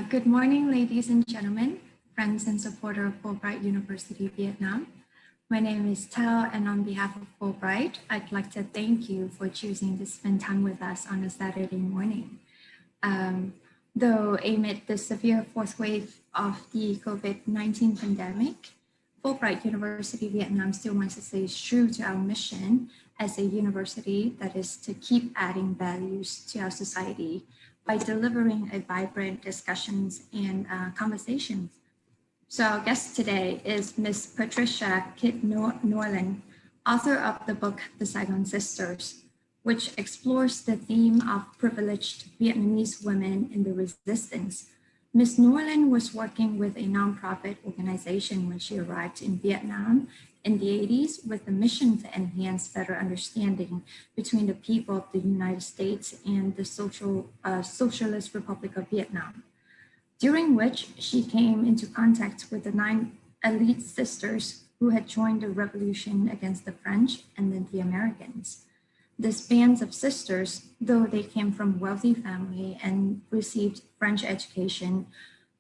Good morning, ladies and gentlemen, friends and supporters of Fulbright University Vietnam. My name is Tao, and on behalf of Fulbright, I'd like to thank you for choosing to spend time with us on a Saturday morning. Though amid the severe fourth wave of the COVID-19 pandemic, Fulbright University Vietnam still wants to stay true to our mission as a university that is to keep adding values to our society by delivering a vibrant discussions and conversations. So our guest today is Ms. Patricia Kit Norland, author of the book, The Saigon Sisters, which explores the theme of privileged Vietnamese women in the resistance. Ms. Nolan was working with a nonprofit organization when she arrived in Vietnam in the 80s with a mission to enhance better understanding between the people of the United States and the Socialist Republic of Vietnam, during which she came into contact with the 9 elite sisters who had joined the revolution against the French and then the Americans. This band of sisters, though they came from wealthy family and received French education,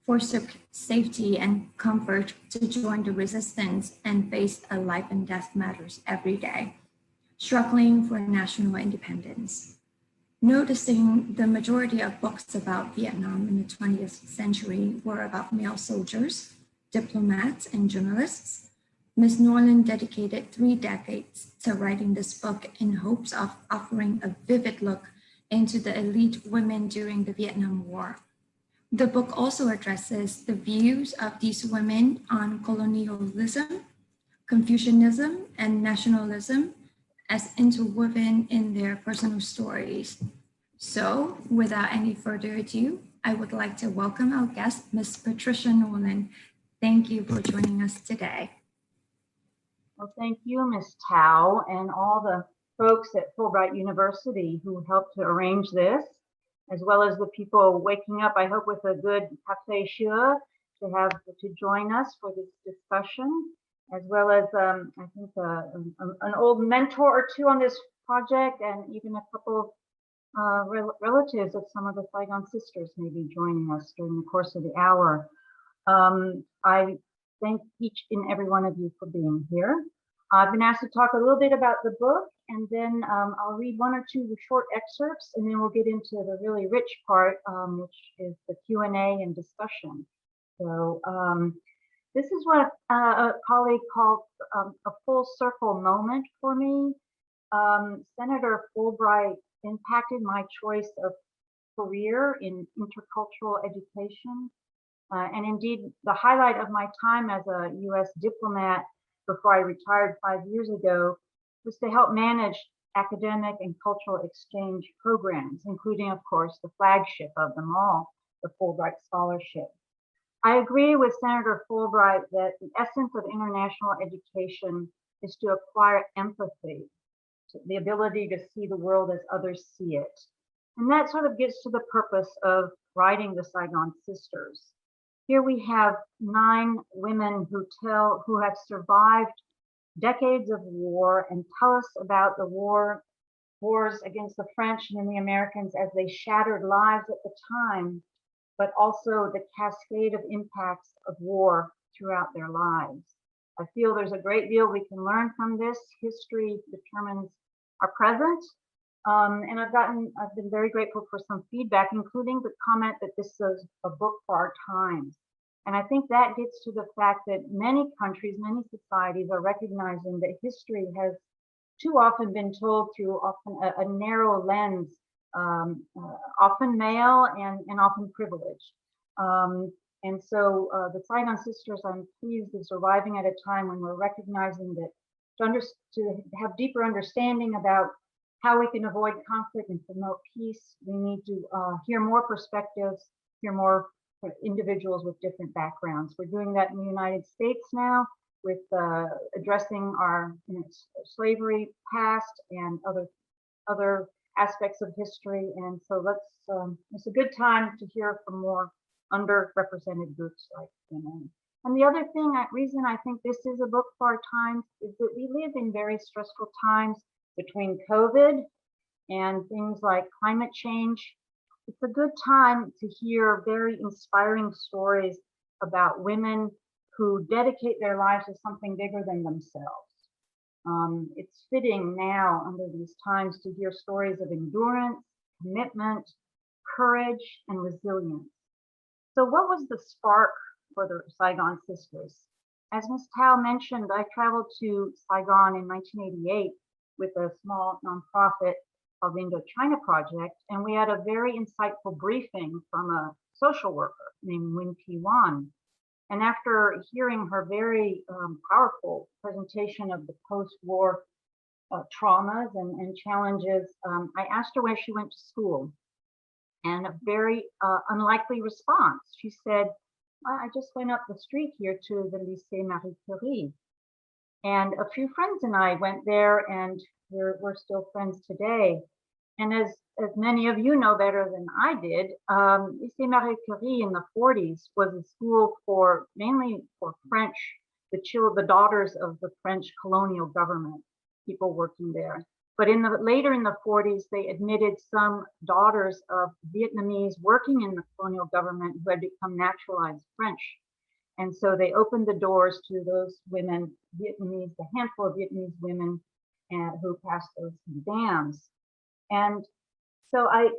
forsook safety and comfort to join the resistance and face a life and death matters every day, struggling for national independence. Noticing the majority of books about Vietnam in the 20th century were about male soldiers, diplomats, and journalists, Ms. Nolan dedicated 3 decades to writing this book in hopes of offering a vivid look into the elite women during the Vietnam War. The book also addresses the views of these women on colonialism, Confucianism, and nationalism as interwoven in their personal stories. So, without any further ado, I would like to welcome our guest, Ms. Patricia Nolan. Thank you for joining us today. Well, thank you, Ms. Tao, and all the folks at Fulbright University who helped to arrange this, as well as the people waking up, I hope, with a good café chaud to join us for this discussion, as well as I think an old mentor or two on this project, and even a couple of relatives of some of the Saigon Sisters may be joining us during the course of the hour. I thank each and every one of you for being here. I've been asked to talk a little bit about the book, and then I'll read 1 or 2 short excerpts, and then we'll get into the really rich part, which is the Q&A and discussion. So this is what a colleague called a full circle moment for me. Senator Fulbright impacted my choice of career in intercultural education. And indeed, the highlight of my time as a U.S. diplomat before I retired 5 years ago was to help manage academic and cultural exchange programs, including, of course, the flagship of them all, the Fulbright Scholarship. I agree with Senator Fulbright that the essence of international education is to acquire empathy, the ability to see the world as others see it. And that sort of gets to the purpose of writing the Saigon Sisters. Here we have 9 women who have survived decades of war and tell us about the wars against the French and the Americans as they shattered lives at the time, but also the cascade of impacts of war throughout their lives. I feel there's a great deal we can learn from this. History determines our present. And I've been very grateful for some feedback, including the comment that this is a book for our times. And I think that gets to the fact that many countries, many societies are recognizing that history has too often been told through often a narrow lens, often male and often privileged. And so the Saigon Sisters, I'm pleased, is arriving at a time when we're recognizing that to have deeper understanding about how we can avoid conflict and promote peace, we need to hear more perspectives, hear more individuals with different backgrounds. We're doing that in the United States now with addressing our slavery past and other aspects of history. And so it's a good time to hear from more underrepresented groups like women. And the other reason I think this is a book for our times is that we live in very stressful times between COVID and things like climate change, it's a good time to hear very inspiring stories about women who dedicate their lives to something bigger than themselves. It's fitting now under these times to hear stories of endurance, commitment, courage, and resilience. So what was the spark for the Saigon Sisters? As Ms. Tao mentioned, I traveled to Saigon in 1988 with a small nonprofit of Indochina Project, and we had a very insightful briefing from a social worker named Win Pi Wan. And after hearing her very powerful presentation of the post-war traumas and challenges, I asked her where she went to school. And a very unlikely response. She said, well, I just went up the street here to the Lycée Marie Curie. And a few friends and I went there, and we're still friends today. And as many of you know better than I did, Lycée Marie Curie in the 40s was a school for mainly for French, the daughters of the French colonial government, people working there. But later in the 40s, they admitted some daughters of Vietnamese working in the colonial government who had become naturalized French. And so they opened the doors to those women, Vietnamese, the handful of Vietnamese women who passed those exams. And so I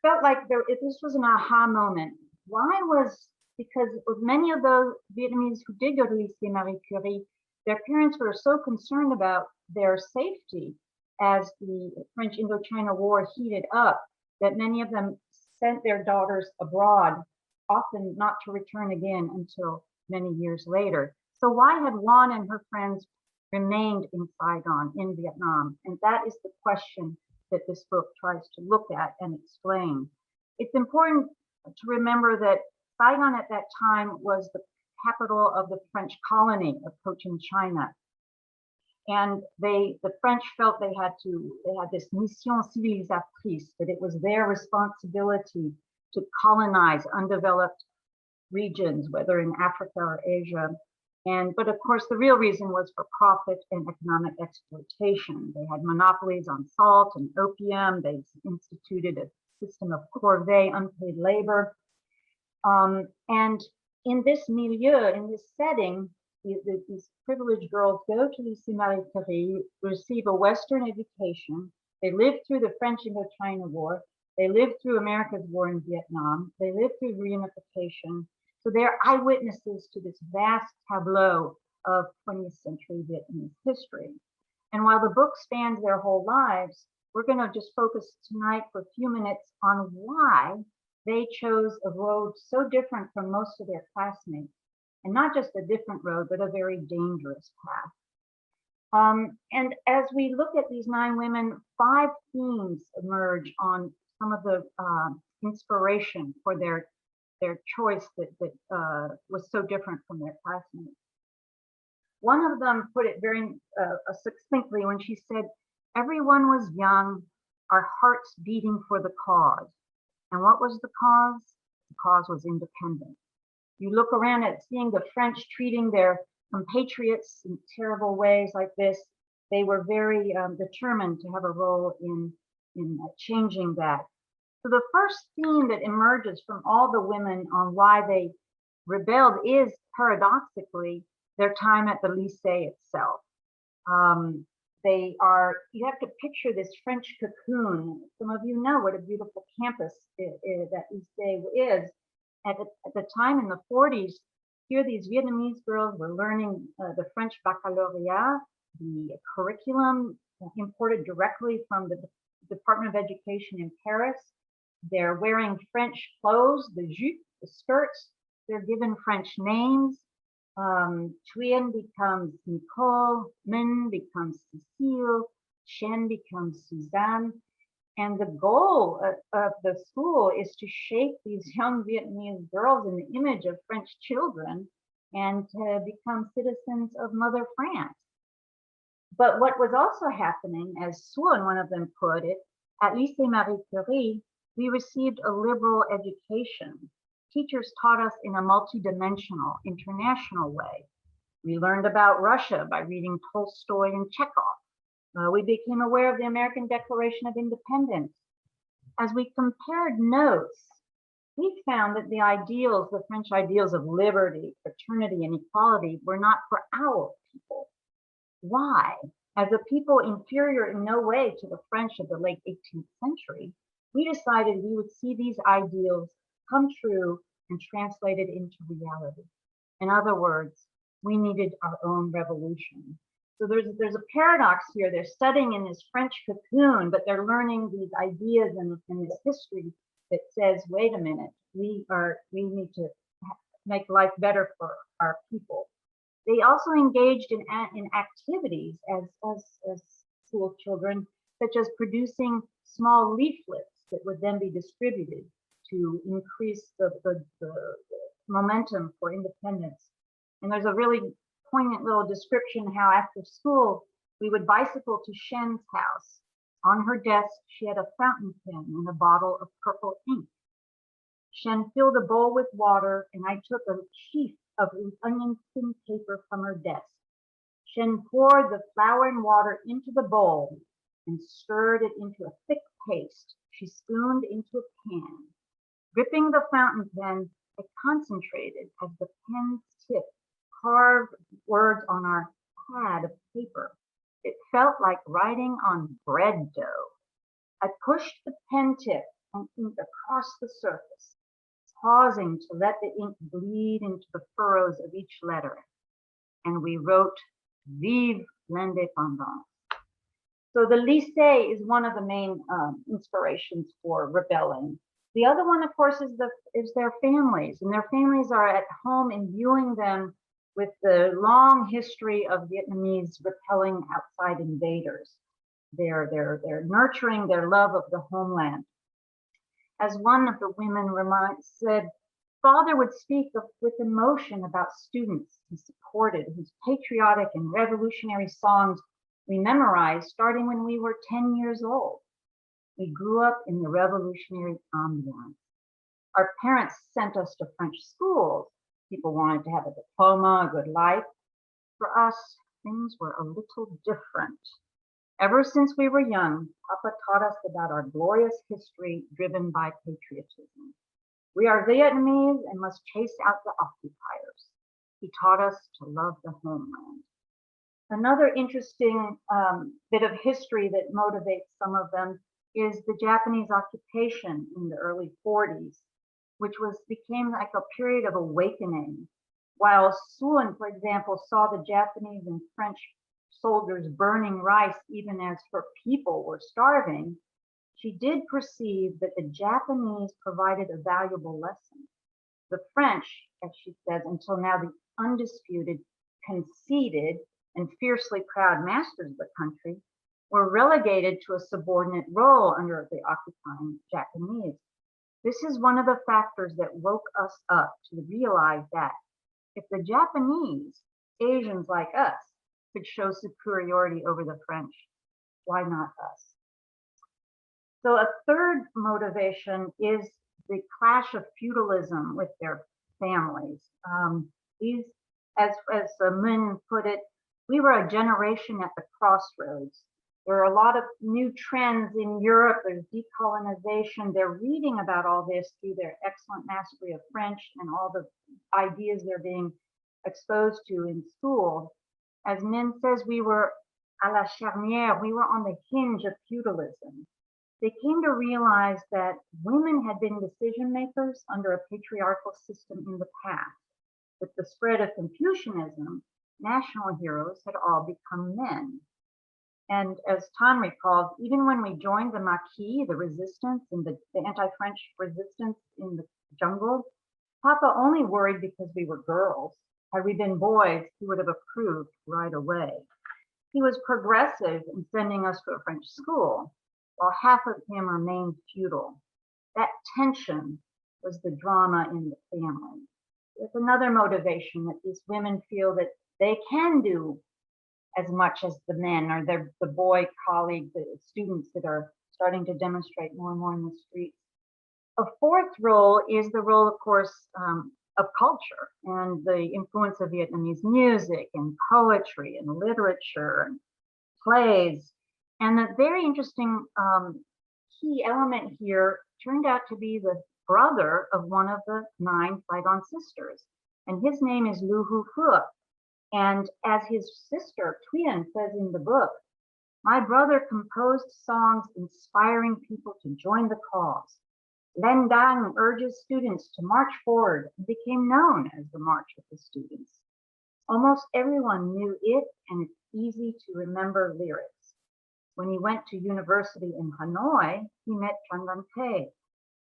felt like this was an aha moment. Why was, because with many of those Vietnamese who did go to Lycée Marie Curie, their parents were so concerned about their safety as the French Indochina War heated up, that many of them sent their daughters abroad, often not to return again until many years later. So why had Wan and her friends remained in Saigon, in Vietnam? And that is the question that this book tries to look at and explain. It's important to remember that Saigon at that time was the capital of the French colony of Cochinchina. And the French felt they had this mission civilisatrice, that it was their responsibility to colonize undeveloped regions, whether in Africa or Asia. But of course, the real reason was for profit and economic exploitation. They had monopolies on salt and opium. They instituted a system of corvée, unpaid labor. And in this milieu, in this setting, these privileged girls go to Lycée Marie Curie, receive a Western education. They lived through the French Indochina War. They lived through America's war in Vietnam. They lived through reunification. So they're eyewitnesses to this vast tableau of 20th century Vietnamese history. And while the book spans their whole lives, we're going to just focus tonight for a few minutes on why they chose a road so different from most of their classmates. And not just a different road, but a very dangerous path. And as we look at these 9 women, 5 themes emerge on some of the inspiration for their choice that was so different from their classmates. One of them put it very succinctly when she said, "Everyone was young, our hearts beating for the cause." And what was the cause? The cause was independence. You look around at seeing the French treating their compatriots in terrible ways like this. They were very determined to have a role in changing that. So the first theme that emerges from all the women on why they rebelled is paradoxically their time at the lycée itself. You have to picture this French cocoon. Some of you know what a beautiful campus that lycée is. At the time in the 40s, here these Vietnamese girls were learning the French baccalaureate, the curriculum imported directly from the Department of Education in Paris. They're wearing French clothes, the jupe, the skirts. They're given French names. Chuyện becomes Nicole, Min becomes Cécile, Chen becomes Suzanne. And the goal of the school is to shape these young Vietnamese girls in the image of French children and to become citizens of Mother France. But what was also happening, as Suan, one of them put it, at Lycée Marie Curie, we received a liberal education. Teachers taught us in a multidimensional, international way. We learned about Russia by reading Tolstoy and Chekhov. We became aware of the American Declaration of Independence. as we compared notes, we found that the ideals, the French ideals of liberty, fraternity, and equality were not for our people. Why? As a people inferior in no way to the French of the late 18th century, we decided we would see these ideals come true and translated into reality. In other words, we needed our own revolution. So there's a paradox here. They're studying in this French cocoon, but they're learning these ideas and this history that says, wait a minute, we need to make life better for our people. They also engaged in activities as school children, such as producing small leaflets that would then be distributed to increase the momentum for independence. And there's a really poignant little description how after school we would bicycle to Shen's house. On her desk, she had a fountain pen and a bottle of purple ink. Shen filled a bowl with water, and I took a sheaf of onion thin paper from her desk. Shen poured the flour and water into the bowl and stirred it into a thick paste. She spooned into a pan. Gripping the fountain pen, I concentrated as the pen's tip carved words on our pad of paper. It felt like writing on bread dough. I pushed the pen tip and ink across the surface, pausing to let the ink bleed into the furrows of each letter. And we wrote, Vive l'indépendance. So the lycée is one of the main inspirations for rebelling. The other one, of course, is their families, and their families are at home imbuing them with the long history of Vietnamese repelling outside invaders. They're nurturing their love of the homeland. As one of the women said, Father would speak with emotion about students he supported, whose patriotic and revolutionary songs we memorized starting when we were 10 years old. We grew up in the revolutionary ambiance. Our parents sent us to French schools. People wanted to have a diploma, a good life. For us, things were a little different. Ever since we were young, Papa taught us about our glorious history driven by patriotism. We are Vietnamese and must chase out the occupiers. He taught us to love the homeland. Another interesting bit of history that motivates some of them is the Japanese occupation in the early 40s, which became like a period of awakening. While Sun, for example, saw the Japanese and French soldiers burning rice even as her people were starving, she did perceive that the Japanese provided a valuable lesson. The French, as she says, until now the undisputed, conceited, and fiercely proud masters of the country, were relegated to a subordinate role under the occupying Japanese. This is one of the factors that woke us up to realize that if the Japanese, Asians like us, could show superiority over the French, why not us? So a third motivation is the clash of feudalism with their families. As Min put it, we were a generation at the crossroads. There are a lot of new trends in Europe. There's decolonization. They're reading about all this through their excellent mastery of French and all the ideas they're being exposed to in school. As Min says, we were à la charnière. We were on the hinge of feudalism. They came to realize that women had been decision makers under a patriarchal system in the past. With the spread of Confucianism, national heroes had all become men. And as Tan recalled, even when we joined the Maquis, the resistance and the anti-French resistance in the jungle, Papa only worried because we were girls. Had we been boys, he would have approved right away. He was progressive in sending us to a French school, while half of him remained feudal. That tension was the drama in the family. There's another motivation that these women feel that they can do as much as the men or the boy colleagues, the students that are starting to demonstrate more and more in the streets. A fourth role is the role, of course, of culture and the influence of Vietnamese music and poetry and literature and plays. And a very interesting key element here turned out to be the brother of one of the 9 Saigon sisters, and his name is Lu Hu Fu. And as his sister, Twin, says in the book, my brother composed songs inspiring people to join the cause. Len Dang urges students to march forward and became known as the March of the Students. Almost everyone knew it, and it's easy to remember lyrics. When he went to university in Hanoi, he met Tran Van Thay.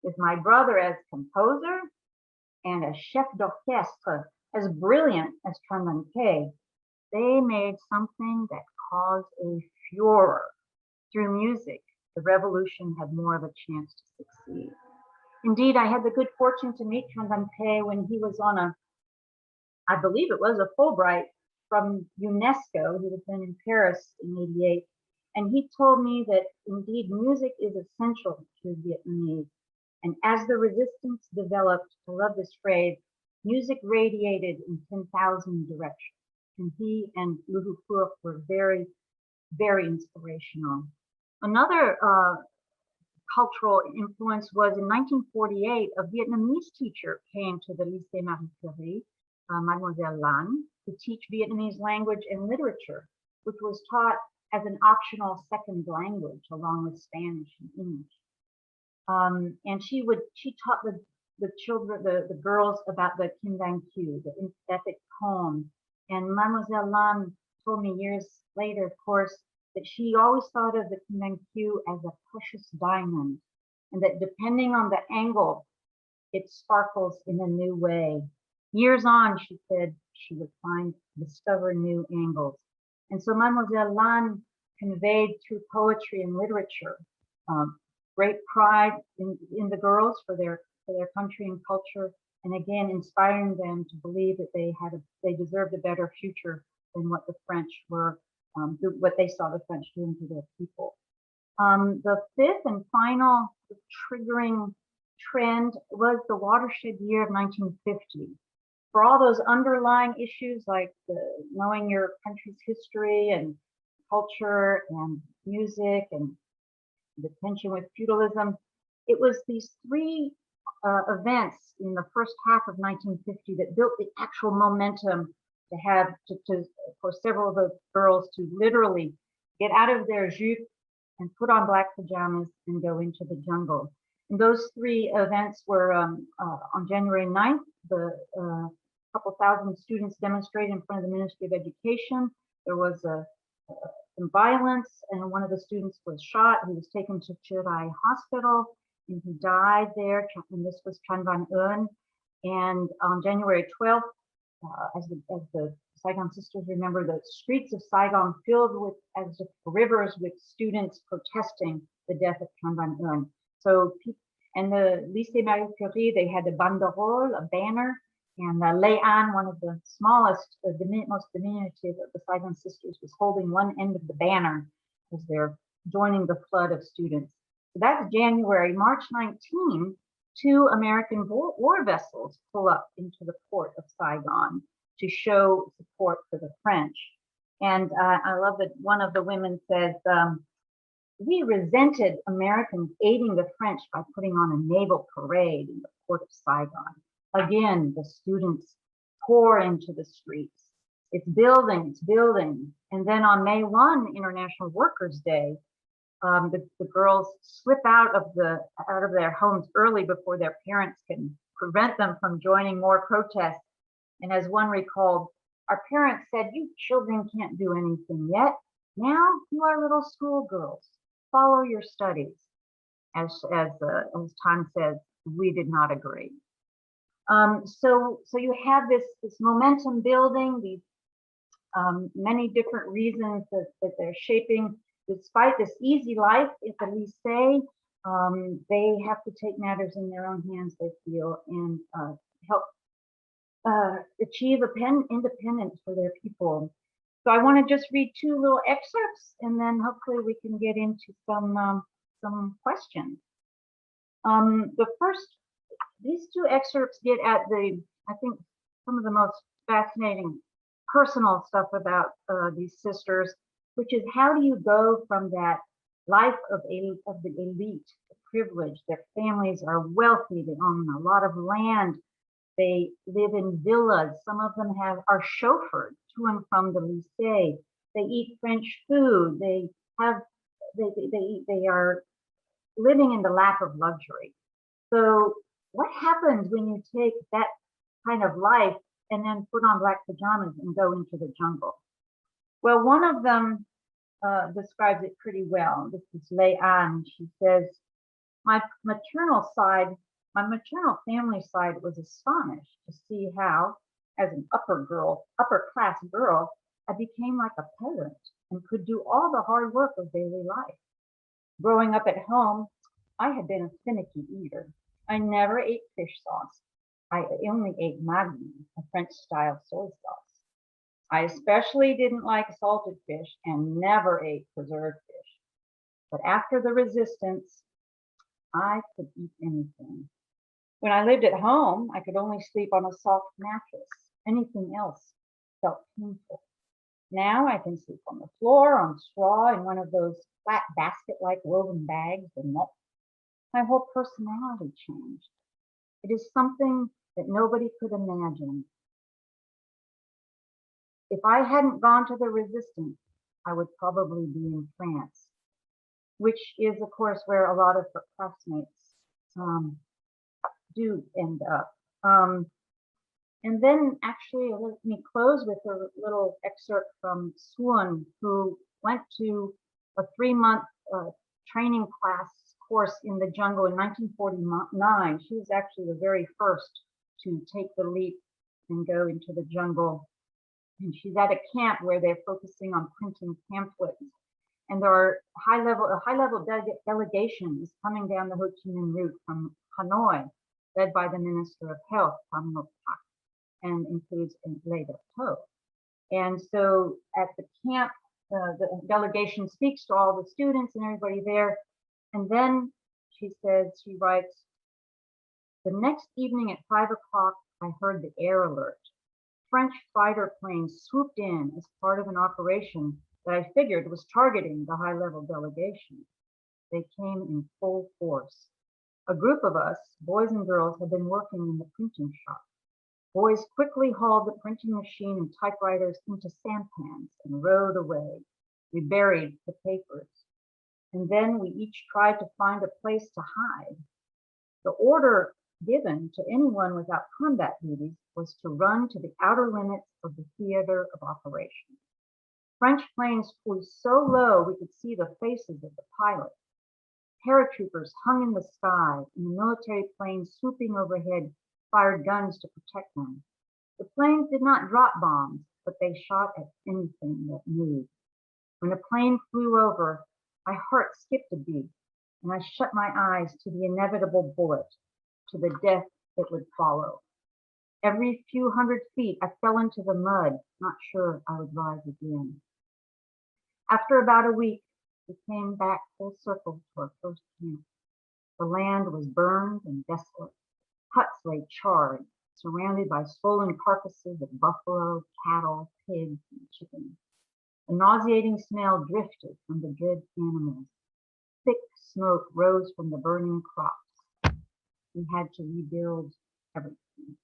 With my brother as composer and as chef d'orchestre, as brilliant as Tran Van Thay, they made something that caused a furor. Through music, the revolution had more of a chance to succeed. Indeed, I had the good fortune to meet Tran Van Thay when he was on I believe it was a Fulbright from UNESCO. He was then in Paris in '88. And he told me that indeed music is essential to Vietnamese. And as the resistance developed, I love this phrase, music radiated in 10,000 directions. And he and Lu Hu Phuoc were very, very inspirational. Another cultural influence was in 1948, a Vietnamese teacher came to the Lycée Marie Curie, Mademoiselle Lan, to teach Vietnamese language and literature, which was taught as an optional second language along with Spanish and English. And she taught the children, the girls about the Kim Dang Q, the epic poem. And Mademoiselle Lan told me years later, of course, that she always thought of the Kim Dang Q as a precious diamond, and that depending on the angle, it sparkles in a new way. Years on, she said she would discover new angles. And so Mademoiselle Lan conveyed through poetry and literature great pride in the girls for their country and culture, and again inspiring them to believe that they deserved a better future than what the French were, what they saw the French doing to their people. The fifth and final triggering trend was the Watershed Year of 1950. For all those underlying issues like knowing your country's history and culture and music and the tension with feudalism, it was these 3 events in the first half of 1950 that built the actual momentum for several of the girls to literally get out of their jupe and put on black pajamas and go into the jungle. And those 3 events were on January 9th, the couple thousand students demonstrated in front of the Ministry of Education. There was some violence, and one of the students was shot. He was taken to Chirai Hospital, and he died there. And this was Tran Van Eun. And on January 12th, as the Saigon Sisters remember, the streets of Saigon filled as if rivers with students protesting the death of Tran Van Eun. So, and the Lycée Marie Curie, they had a banderole, a banner, and Lei An, one of the smallest, most diminutive of the Saigon Sisters, was holding one end of the banner as they're joining the flood of students. So that's January. March 19, 2 American war vessels pull up into the port of Saigon to show support for the French. And I love that one of the women says, we resented Americans aiding the French by putting on a naval parade in the port of Saigon. Again, the students pour into the streets. It's building. And then on May 1, International Workers' Day, the girls slip out of their homes early before their parents can prevent them from joining more protests. And as one recalled, our parents said, you children can't do anything yet. Now you are little schoolgirls. Follow your studies. As Tan says, we did not agree. So you have this momentum building, these many different reasons that they're shaping. Despite this easy life at the lycée, they have to take matters in their own hands, they feel, and help achieve independence for their people. So I want to just read 2 little excerpts, and then hopefully we can get into some questions. The first, these 2 excerpts get at I think, some of the most fascinating personal stuff about these sisters, which is how do you go from that life of the elite, privileged. Their families are wealthy. They own a lot of land. They live in villas. Some of them are chauffeured to and from the lycée. They eat French food. They are living in the lap of luxury. So what happens when you take that kind of life and then put on black pajamas and go into the jungle? Well, one of them describes it pretty well. This is Leanne. She says, my maternal family side was astonished to see how, as an upper class girl, I became like a peasant and could do all the hard work of daily life. Growing up at home, I had been a finicky eater. I never ate fish sauce. I only ate maggi, a French-style soy sauce. I especially didn't like salted fish and never ate preserved fish. But after the resistance, I could eat anything. When I lived at home, I could only sleep on a soft mattress. Anything else felt painful. Now I can sleep on the floor, on straw, in one of those flat basket-like woven bags, and my whole personality changed. It is something that nobody could imagine. If I hadn't gone to the resistance, I would probably be in France, which is, of course, where a lot of her classmates do end up. And then actually, let me close with a little excerpt from Suan, who went to a 3-month training course in the jungle in 1949. She was actually the very first to take the leap and go into the jungle. And she's at a camp where they're focusing on printing pamphlets. And there are a high-level delegation is coming down the Ho Chi Minh route from Hanoi, led by the Minister of Health, Pham Ngoc Thach, and includes Lê Đức Thọ. And so at the camp, the delegation speaks to all the students and everybody there. And then she writes, the next evening at 5 o'clock, I heard the air alert. French fighter planes swooped in as part of an operation that I figured was targeting the high-level delegation. They came in full force. A group of us, boys and girls, had been working in the printing shop. Boys quickly hauled the printing machine and typewriters into sampans and rowed away. We buried the papers. And then we each tried to find a place to hide. The order given to anyone without combat duties was to run to the outer limits of the theater of operations. French planes flew so low we could see the faces of the pilots. Paratroopers hung in the sky, and the military planes swooping overhead fired guns to protect them. The planes did not drop bombs, but they shot at anything that moved. When a plane flew over, my heart skipped a beat, and I shut my eyes to the inevitable bullet, to the death that would follow. Every few hundred feet, I fell into the mud, not sure I would rise again. After about a week, we came back full circle to our first camp. The land was burned and desolate. Huts lay charred, surrounded by swollen carcasses of buffalo, cattle, pigs, and chickens. A nauseating smell drifted from the dead animals. Thick smoke rose from the burning crops. We had to rebuild everything.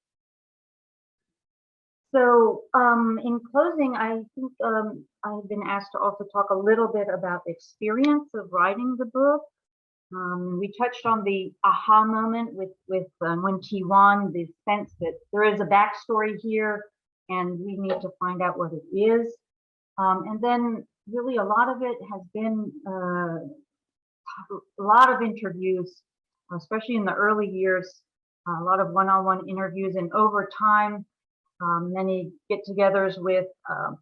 So in closing, I think I've been asked to also talk a little bit about the experience of writing the book. We touched on the aha moment with Nguyen Thi Van, the sense that there is a backstory here and we need to find out what it is. And then really a lot of it has been a lot of interviews, especially in the early years, a lot of one-on-one interviews, and over time, many get-togethers with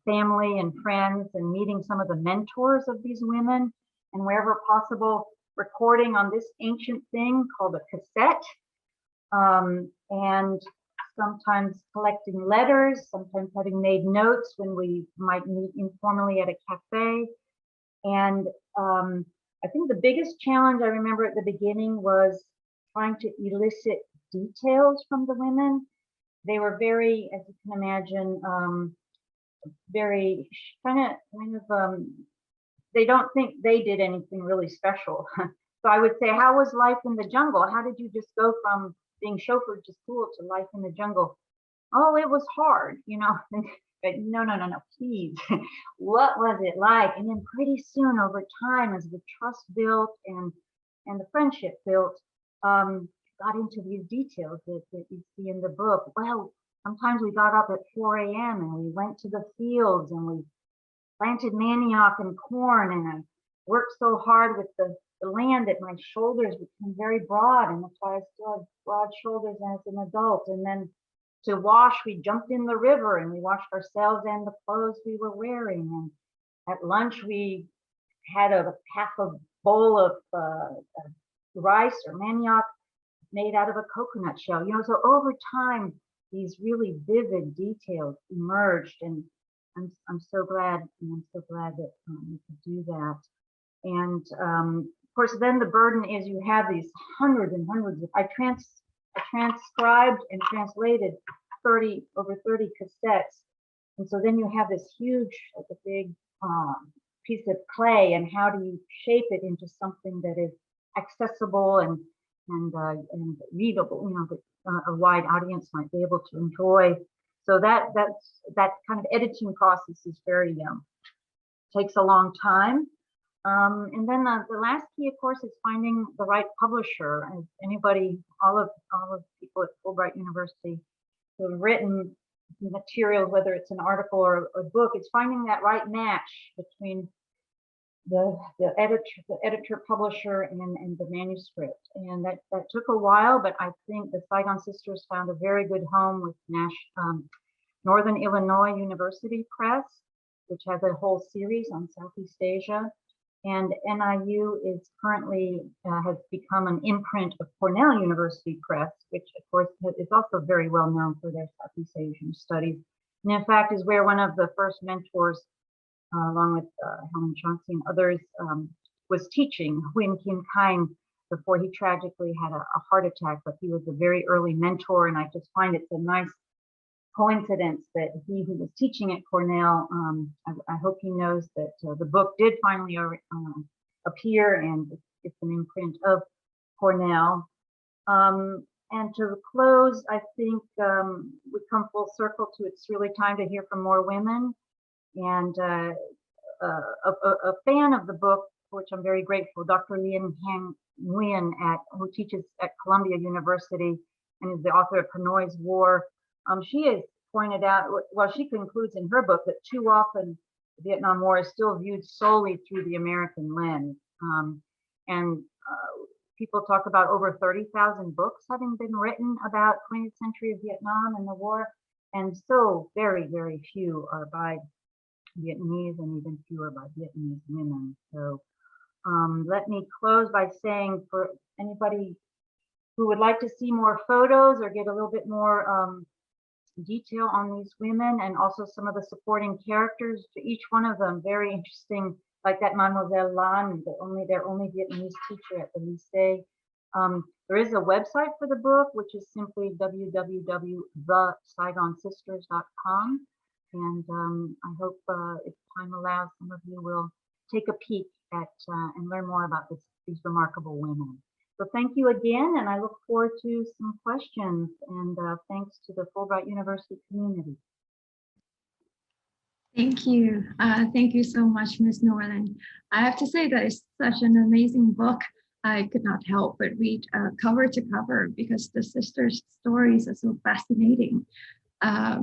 family and friends, and meeting some of the mentors of these women, and wherever possible, recording on this ancient thing called a cassette, and sometimes collecting letters, sometimes having made notes when we might meet informally at a cafe. And I think the biggest challenge I remember at the beginning was trying to elicit details from the women. They were very, as you can imagine, very kind of, they don't think they did anything really special, So I would say, how was life in the jungle? How did you just go from being chauffeured to school to life in the jungle? Oh, it was hard, you know. But no, please. What was it like? And then pretty soon over time, as the trust built and the friendship built, got into these details that you see in the book. Well, sometimes we got up at 4 a.m. and we went to the fields and we planted manioc and corn, and I worked so hard with the land that my shoulders became very broad, and that's why I still have broad shoulders as an adult. And then to wash, we jumped in the river and we washed ourselves and the clothes we were wearing. And at lunch, we had half a bowl of rice or manioc made out of a coconut shell. You know, so over time, these really vivid details emerged, and I'm so glad, that we could do that. And of course, then the burden is you have these hundreds and hundreds of, I transcribed and translated over 30 cassettes. And so then you have this huge, like a big piece of clay, and how do you shape it into something that is accessible and readable, you know, that a wide audience might be able to enjoy. So that kind of editing process is very, takes a long time. And then the last key, of course, is finding the right publisher. As anybody, all of people at Fulbright University who have written material, whether it's an article or a book, it's finding that right match between the editor, publisher, and the manuscript. And that took a while, but I think the Saigon Sisters found a very good home with Northern Illinois University Press, which has a whole series on Southeast Asia. And NIU is currently has become an imprint of Cornell University Press, which of course is also very well known for their Southeast Asian studies. And in fact is where one of the first mentors, along with Helen Chauncey and others, was teaching, Huyen Kim Kaing, before he tragically had a heart attack. But he was a very early mentor, and I just find it's a nice coincidence that he who was teaching at Cornell, I hope he knows that the book did finally appear, and it's an imprint of Cornell. And to close, I think we come full circle to it's really time to hear from more women. And a fan of the book, for which I'm very grateful, Dr. Lien Hang Nguyen, who teaches at Columbia University and is the author of Hanoi's War. She has pointed out, well, she concludes in her book that too often the Vietnam War is still viewed solely through the American lens. And people talk about over 30,000 books having been written about 20th century Vietnam and the war, and so very, very few are by Vietnamese, and even fewer by Vietnamese women. So let me close by saying, for anybody who would like to see more photos or get a little bit more detail on these women, and also some of the supporting characters, to each one of them very interesting, like that Mademoiselle Lan, their only Vietnamese teacher at the lycée. There is a website for the book, which is simply www.thesaigonsisters.com. And I hope if time allows, some of you will take a peek at and learn more about these remarkable women. So thank you again, and I look forward to some questions, and thanks to the Fulbright University community. Thank you. Thank you so much, Ms. Norland. I have to say that it's such an amazing book. I could not help but read cover to cover because the sisters' stories are so fascinating.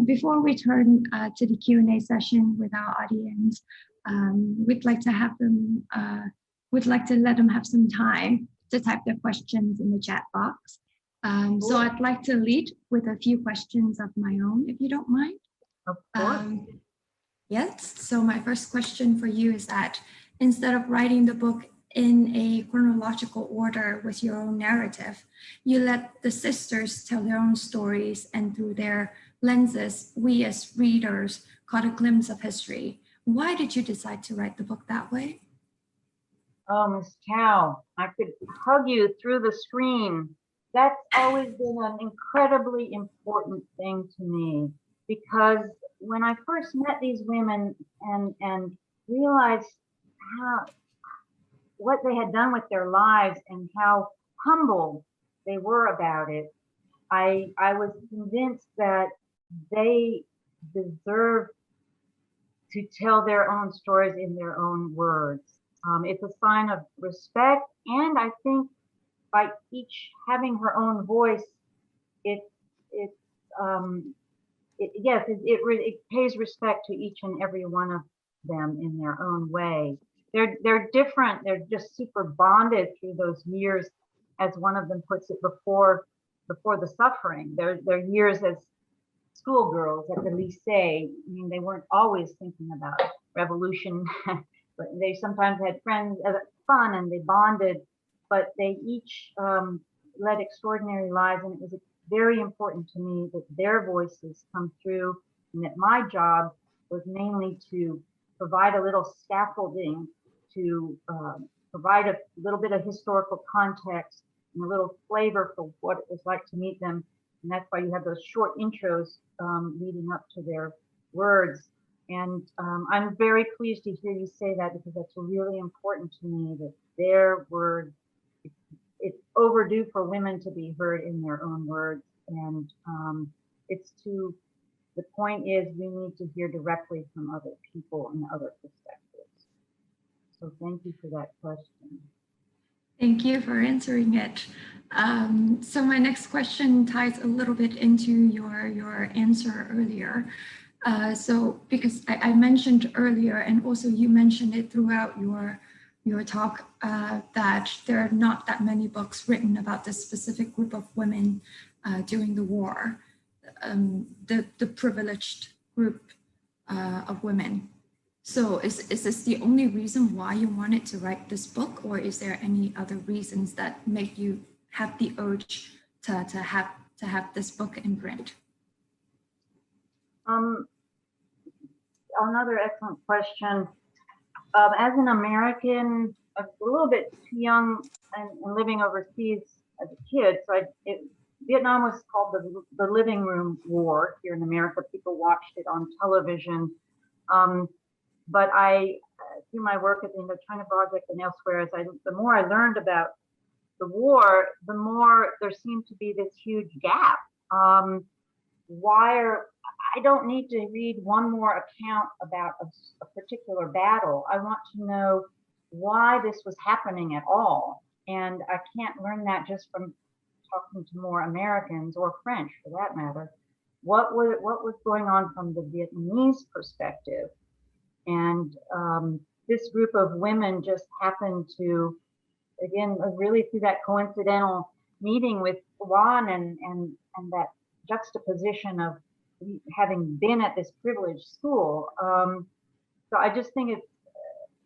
Before we turn to the Q&A session with our audience, we'd like to let them have some time to type their questions in the chat box. So I'd like to lead with a few questions of my own, if you don't mind. Of course. Yes, so my first question for you is that instead of writing the book in a chronological order with your own narrative, you let the sisters tell their own stories, and through their lenses, we as readers caught a glimpse of history. Why did you decide to write the book that way? Oh, Ms. Chow, I could hug you through the screen. That's always been an incredibly important thing to me, because when I first met these women and realized what they had done with their lives and how humble they were about it, I was convinced that they deserve to tell their own stories in their own words. It's a sign of respect, and I think by each having her own voice, it pays respect to each and every one of them in their own way. They're different. They're just super bonded through those years, as one of them puts it, before the suffering. Their years as schoolgirls at the lycée. I mean, they weren't always thinking about revolution, but they sometimes had friends, fun, and they bonded. But they each led extraordinary lives, and it was very important to me that their voices come through, and that my job was mainly to provide a little scaffolding, to provide a little bit of historical context and a little flavor for what it was like to meet them. And that's why you have those short intros leading up to their words. And I'm very pleased to hear you say that, because that's really important to me, that their words, it's overdue for women to be heard in their own words. And the point is, we need to hear directly from other people and other perspectives. So thank you for that question. Thank you for answering it. So my next question ties a little bit into your answer earlier. So because I mentioned earlier, and also you mentioned it throughout your talk, that there are not that many books written about this specific group of women during the war, the privileged group of women. So is this the only reason why you wanted to write this book, or is there any other reasons that make you have the urge to have this book in print? Another excellent question. As an American, a little bit too young and living overseas as a kid, so Vietnam was called the living room war here in America. People watched it on television. But through my work at the Indochina Project and elsewhere, the more I learned about the war, the more there seemed to be this huge gap. I don't need to read one more account about a particular battle. I want to know why this was happening at all. And I can't learn that just from talking to more Americans, or French for that matter. What was going on from the Vietnamese perspective? And this group of women just happened to, again, really through that coincidental meeting with Juan and that juxtaposition of having been at this privileged school. So I just think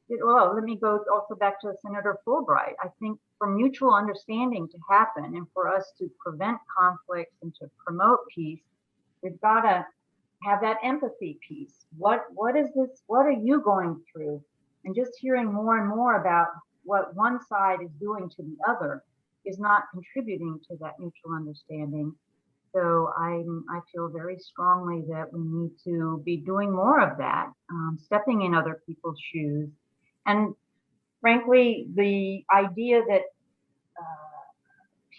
well, let me go also back to Senator Fulbright. I think for mutual understanding to happen, and for us to prevent conflicts and to promote peace, we've got to have that empathy piece. What is this? What are you going through? And just hearing more and more about what one side is doing to the other is not contributing to that mutual understanding. So I feel very strongly that we need to be doing more of that, stepping in other people's shoes. And frankly, the idea that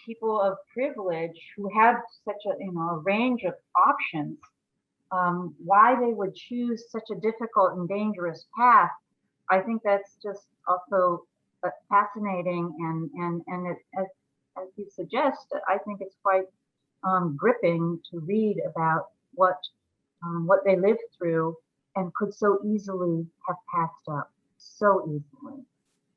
people of privilege who have such a range of options, why they would choose such a difficult and dangerous path, I think that's just also fascinating. And it, as you suggest, I think it's quite gripping to read about what they lived through and could so easily have passed up so easily.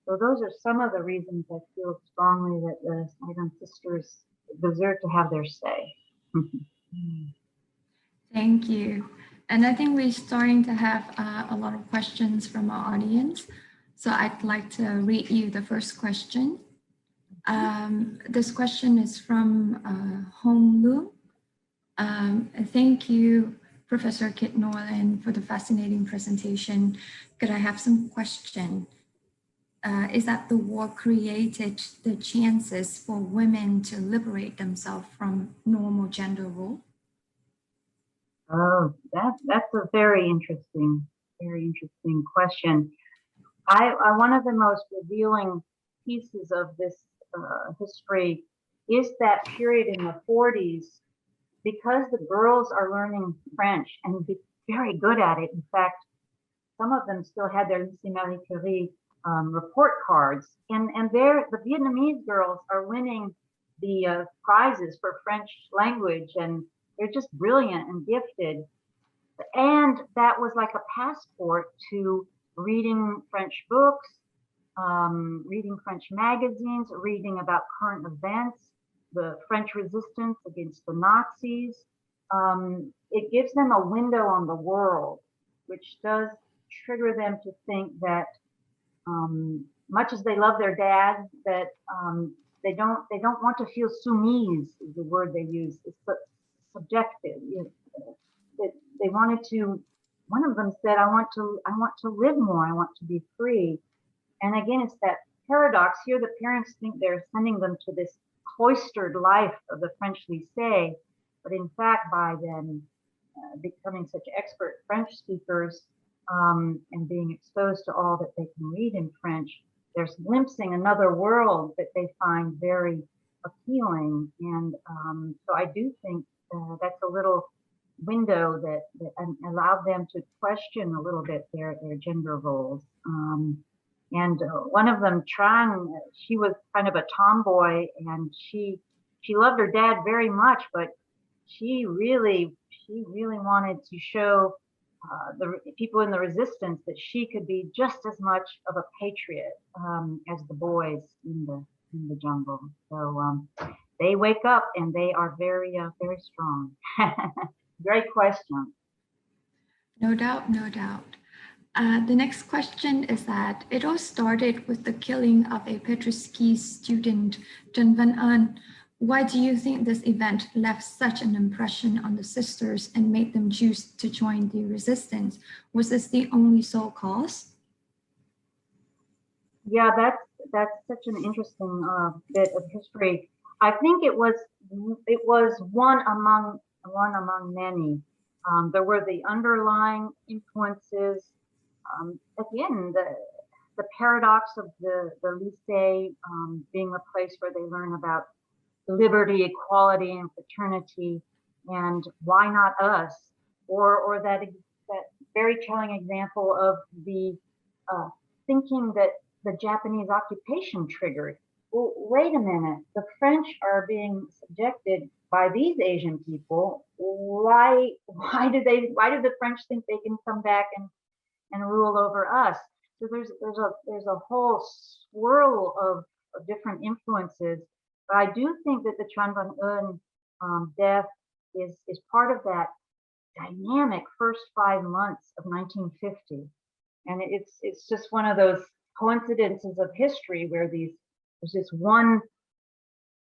So those are some of the reasons I feel strongly that the Saigon Sisters deserve to have their say. Thank you. And I think we're starting to have a lot of questions from our audience. So I'd like to read you the first question. This question is from Hong Lu. Thank you, Professor Kit Norland, for the fascinating presentation. Could I have some question? Is that the war created the chances for women to liberate themselves from normal gender role? Oh, that's a very interesting question. One of the most revealing pieces of this history is that period in the 40s, because the girls are learning French and be very good at it. In fact, some of them still had their Lycée Marie Curie report cards, and the Vietnamese girls are winning the prizes for French language, and they're just brilliant and gifted. And that was like a passport to reading French books, reading French magazines, reading about current events, the French resistance against the Nazis. It gives them a window on the world, which does trigger them to think that much as they love their dad, that they don't want to feel soumise is the word they use. It's subjective. They wanted to. One of them said, "I want to live more. I want to be free." And again, it's that paradox here. The parents think they're sending them to this cloistered life of the French lycée, but in fact, by them becoming such expert French speakers and being exposed to all that they can read in French, they're glimpsing another world that they find very appealing. And so I do think that's a little window that allowed them to question a little bit their gender roles. And one of them, Trang, she was kind of a tomboy, and she loved her dad very much, but she really wanted to show the people in the resistance that she could be just as much of a patriot as the boys in the jungle. So they wake up and they are very strong. Great question. No doubt, no doubt. The next question is that it all started with the killing of a Patricia Kit student, Trần Văn Ơn. Why do you think this event left such an impression on the sisters and made them choose to join the resistance? Was this the only sole cause? Yeah, that's such an interesting bit of history. I think it was one among many. There were the underlying influences. Again, the paradox of the lycée being a place where they learn about liberty, equality, and fraternity, and why not us? Or that very telling example of the thinking that the Japanese occupation triggered. Well, wait a minute, the French are being subjected by these Asian people. Why do the French think they can come back and rule over us? So there's a whole swirl of different influences. But I do think that the Trần Văn Ơn death is part of that dynamic first 5 months of 1950, and it's just one of those coincidences of history where there's this one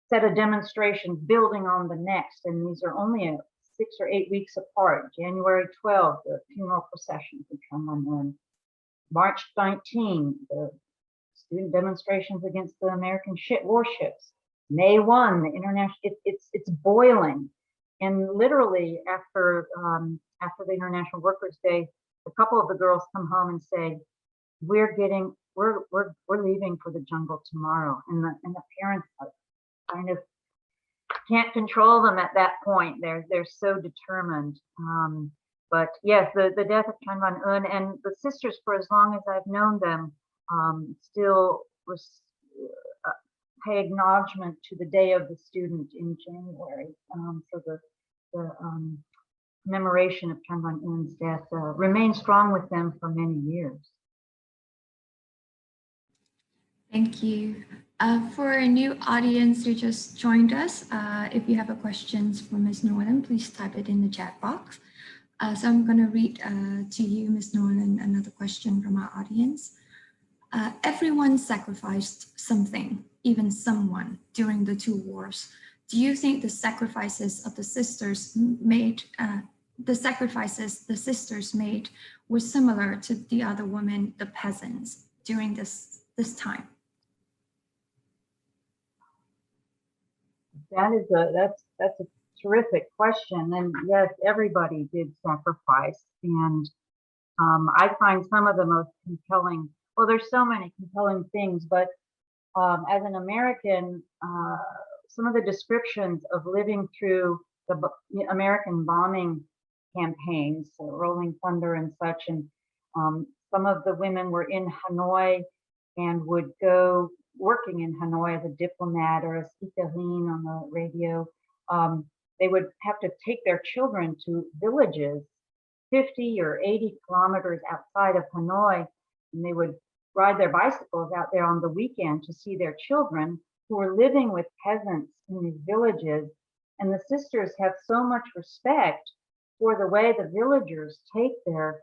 set of demonstrations building on the next, and these are only 6 or 8 weeks apart. January 12th, the funeral procession for Trần Văn Ơn. March 19, the student demonstrations against the American warships. May 1, the international. It's boiling, and literally after the International Workers' Day, a couple of the girls come home and say, "We're leaving for the jungle tomorrow," and the parents kind of can't control them at that point. They're so determined. But yes, the death of Trần Văn Ơn, and the sisters, for as long as I've known them, still pay acknowledgement to the Day of the Student in January. So the commemoration of Trần Văn Ân's death remains strong with them for many years. Thank you. For a new audience who just joined us, if you have a questions for Ms. Nolan, please type it in the chat box. So I'm going to read to you, Ms. Nolan, another question from our audience. Everyone sacrificed something, even someone, during the two wars. Do you think the sacrifices of the sisters made, were similar to the other women, the peasants, during this time? That's a terrific question, and yes, everybody did sacrifice, and I find some of the most compelling. Well, there's so many compelling things, but as an American, some of the descriptions of living through the American bombing campaigns, so Rolling Thunder and such, and some of the women were in Hanoi and would go working in Hanoi as a diplomat or a speakerine on the radio. They would have to take their children to villages 50 or 80 kilometers outside of Hanoi, and they would ride their bicycles out there on the weekend to see their children who were living with peasants in these villages. And the sisters have so much respect for the way the villagers take their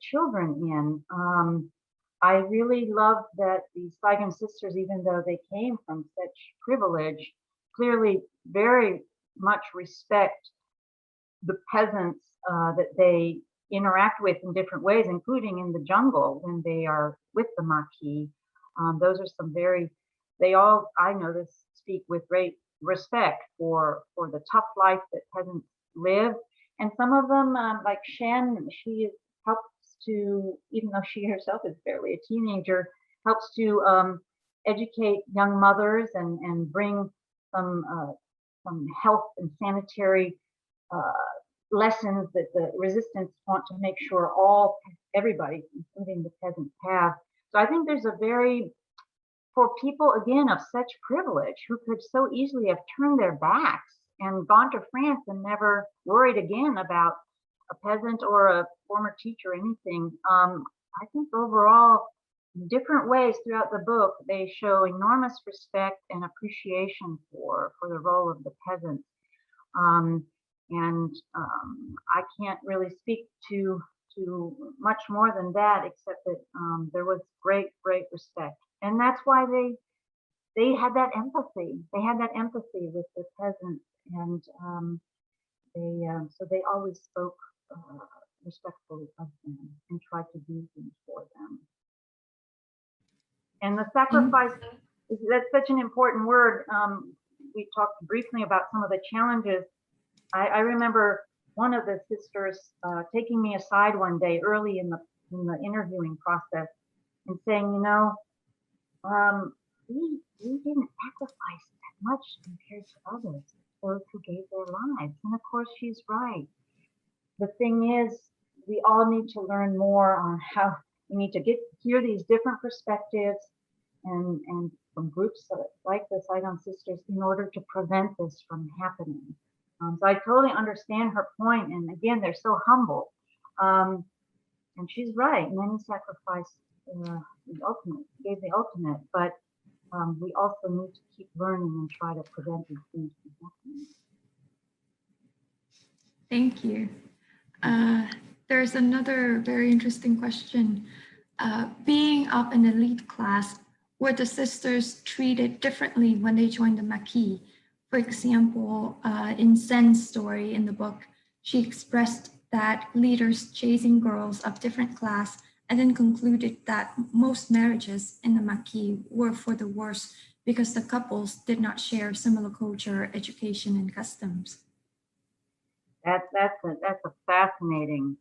children in. I really love that the Saigon Sisters, even though they came from such privilege, clearly very much respect the peasants that they interact with in different ways, including in the jungle when they are with the Maquis. Those are some very, they all, I notice, speak with great respect for the tough life that peasants live. And some of them, like Shen, she helps to, even though she herself is barely a teenager, helps to educate young mothers and bring some health and sanitary lessons that the resistance want to make sure everybody, including the peasants, have. So I think there's a very, for people, again, of such privilege who could so easily have turned their backs and gone to France and never worried again about a peasant or a former teacher or anything. I think overall, in different ways throughout the book, they show enormous respect and appreciation for the role of the peasants. I can't really speak to much more than that, except that there was great respect. And that's why they had that empathy. They had that empathy with the peasants, and so they always spoke respectfully of them and tried to do things for them. And the sacrifice, that's such an important word. We talked briefly about some of the challenges. I remember one of the sisters taking me aside one day early in the interviewing process and saying, you know, we didn't sacrifice that much compared to others, those who gave their lives. And of course, she's right. The thing is, we all need to learn more on how we need to hear these different perspectives and from groups like the Saigon Sisters in order to prevent this from happening. So I totally understand her point, and again, they're so humble. And she's right, many sacrificed the ultimate, gave the ultimate, but we also need to keep learning and try to prevent these things from happening. Thank you. There's another very interesting question. Being of an elite class, were the sisters treated differently when they joined the Maquis? For example, in Sen's story in the book, she expressed that leaders chasing girls of different class and then concluded that most marriages in the Maquis were for the worse because the couples did not share similar culture, education, and customs. That's a fascinating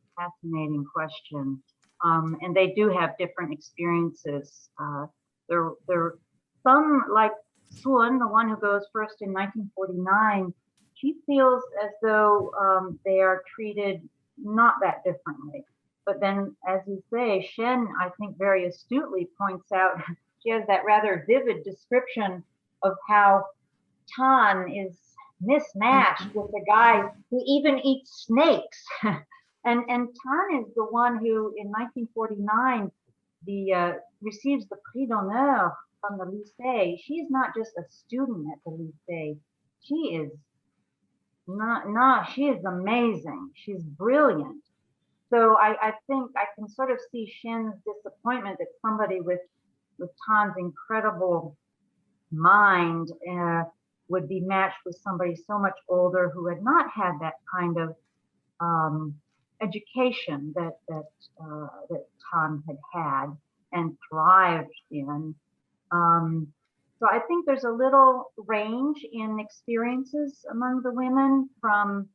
question. And they do have different experiences. There some, like Sun, the one who goes first in 1949, she feels as though they are treated not that differently. But then, as you say, Shen, I think very astutely points out, she has that rather vivid description of how Tan is mismatched with the guy who even eats snakes. and Tan is the one who, in 1949, receives the Prix d'honneur from the lycée. She's not just a student at the lycée. She is she is amazing. She's brilliant. So I think I can sort of see Shen's disappointment that somebody with Tan's incredible mind would be matched with somebody so much older who had not had that kind of education that Tan had and thrived in. So I think there's a little range in experiences among the women, from